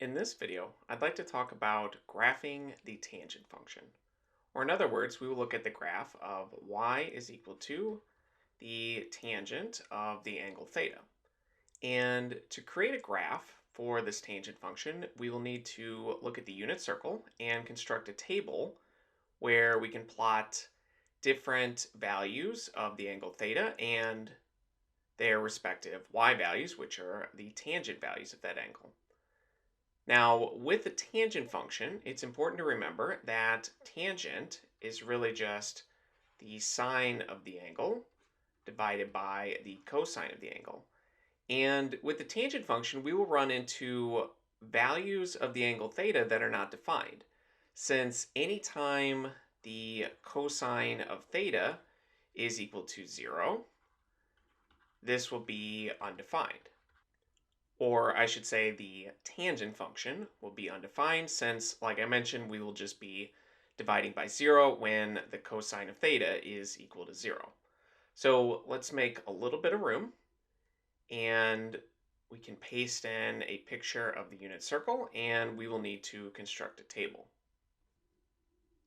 In this video, I'd like to talk about graphing the tangent function. Or in other words, we will look at the graph of y is equal to the tangent of the angle theta. And to create a graph for this tangent function, we will need to look at the unit circle and construct a table where we can plot different values of the angle theta and their respective y values, which are the tangent values of that angle. Now, with the tangent function, it's important to remember that tangent is really just the sine of the angle divided by the cosine of the angle. And with the tangent function, we will run into values of the angle theta that are not defined, since anytime the cosine of theta is equal to 0, this will be undefined. Or I should say the tangent function will be undefined since, like I mentioned, we will just be dividing by 0 when the cosine of theta is equal to 0. So let's make a little bit of room and we can paste in a picture of the unit circle and we will need to construct a table.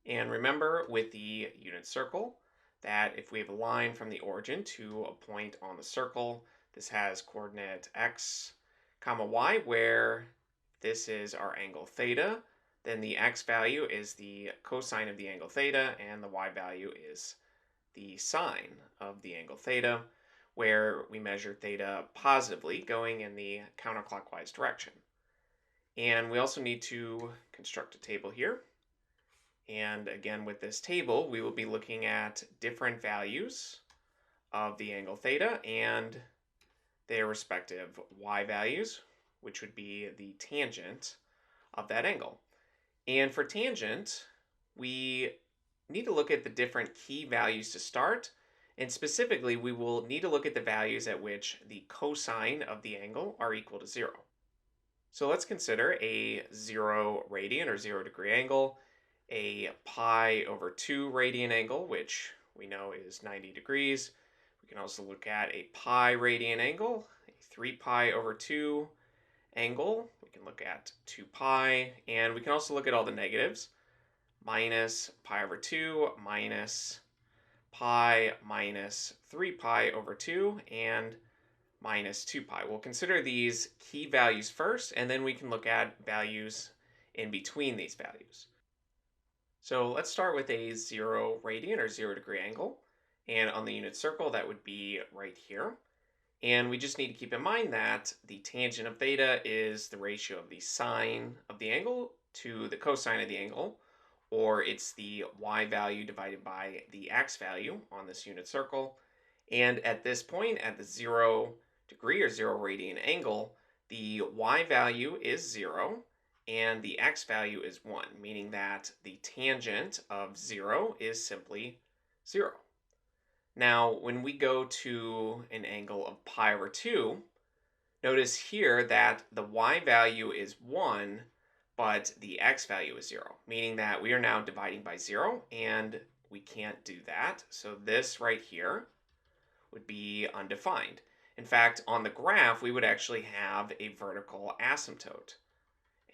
And remember with the unit circle that if we have a line from the origin to a point on the circle, this has coordinate x, comma y, where this is our angle theta, then the x value is the cosine of the angle theta, and the y value is the sine of the angle theta, where we measure theta positively going in the counterclockwise direction. And we also need to construct a table here. And again, with this table, we will be looking at different values of the angle theta and their respective y values, which would be the tangent of that angle. And for tangent, we need to look at the different key values to start. And specifically, we will need to look at the values at which the cosine of the angle are equal to 0. So let's consider a 0 radian or 0 degree angle, a pi over 2 radian angle, which we know is 90 degrees. We can also look at a pi radian angle, a 3 pi over 2 angle. We can look at 2 pi, and we can also look at all the negatives. Minus pi over 2, minus pi, minus 3 pi over 2, and minus 2 pi. We'll consider these key values first, and then we can look at values in between these values. So let's start with a 0 radian or 0 degree angle. And on the unit circle, that would be right here. And we just need to keep in mind that the tangent of theta is the ratio of the sine of the angle to the cosine of the angle, or it's the y value divided by the x value on this unit circle. And at this point, at the 0 degree or 0 radian angle, the y value is 0 and the x value is 1, meaning that the tangent of 0 is simply 0. Now, when we go to an angle of pi over 2, notice here that the y value is 1, but the x value is 0, meaning that we are now dividing by 0, and we can't do that. So this right here would be undefined. In fact, on the graph, we would actually have a vertical asymptote.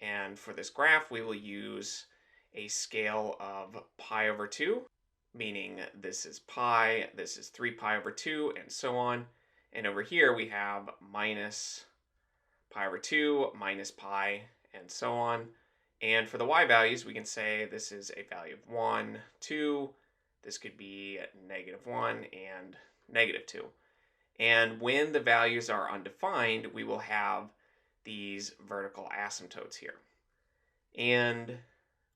And for this graph, we will use a scale of pi over 2, meaning this is pi, this is 3 pi over 2, and so on. And over here, we have minus pi over 2, minus pi, and so on. And for the y values, we can say this is a value of 1, 2. This could be -1 and -2. And when the values are undefined, we will have these vertical asymptotes here. And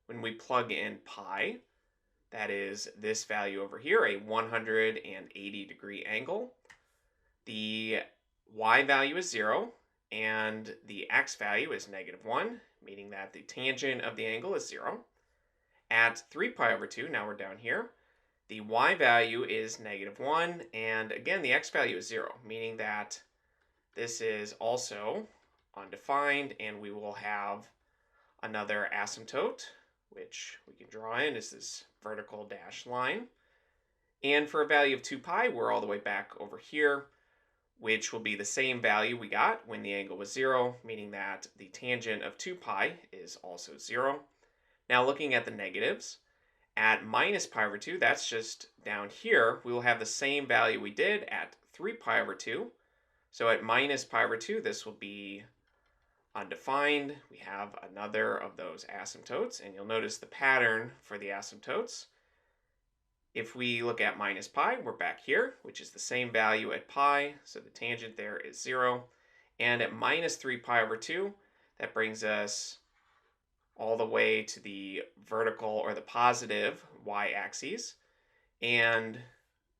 when we plug in pi, that is this value over here, a 180-degree angle, the y value is 0, and the x value is -1, meaning that the tangent of the angle is 0. At 3 pi over 2, now we're down here, the y value is -1, and again, the x value is 0, meaning that this is also undefined, and we will have another asymptote, which we can draw in as this vertical dashed line. And for a value of 2 pi, we're all the way back over here. which will be the same value we got when the angle was 0, meaning that the tangent of 2 pi is also 0. Now looking at the negatives, at minus pi over 2, that's just down here, we will have the same value we did at 3 pi over 2. So at minus pi over 2, this will be undefined. We have another of those asymptotes, and you'll notice the pattern for the asymptotes. If we look at minus pi, we're back here, which is the same value at pi, so the tangent there is 0. And at minus 3 pi over 2, that brings us all the way to the vertical or the positive y-axis, and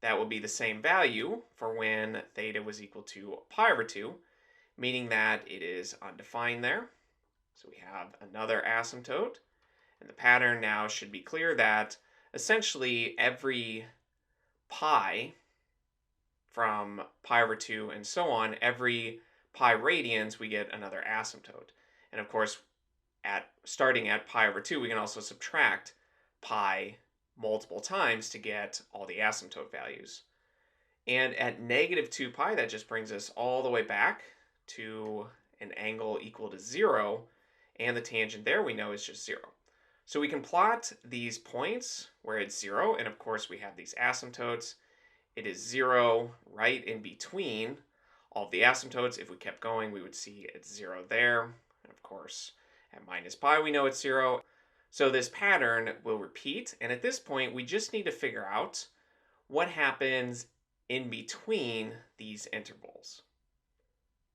that will be the same value for when theta was equal to pi over 2, meaning that it is undefined there. So we have another asymptote, and the pattern now should be clear that essentially every pi from pi over 2 and so on, every pi radians, we get another asymptote. And of course, starting at pi over 2, we can also subtract pi multiple times to get all the asymptote values. And at negative 2 pi, that just brings us all the way back to an angle equal to 0, and the tangent there we know is just 0. So we can plot these points where it's 0, and of course we have these asymptotes. It is 0 right in between all of the asymptotes. If we kept going, we would see it's 0 there, and of course at minus pi we know it's 0. So this pattern will repeat, and at this point we just need to figure out what happens in between these intervals.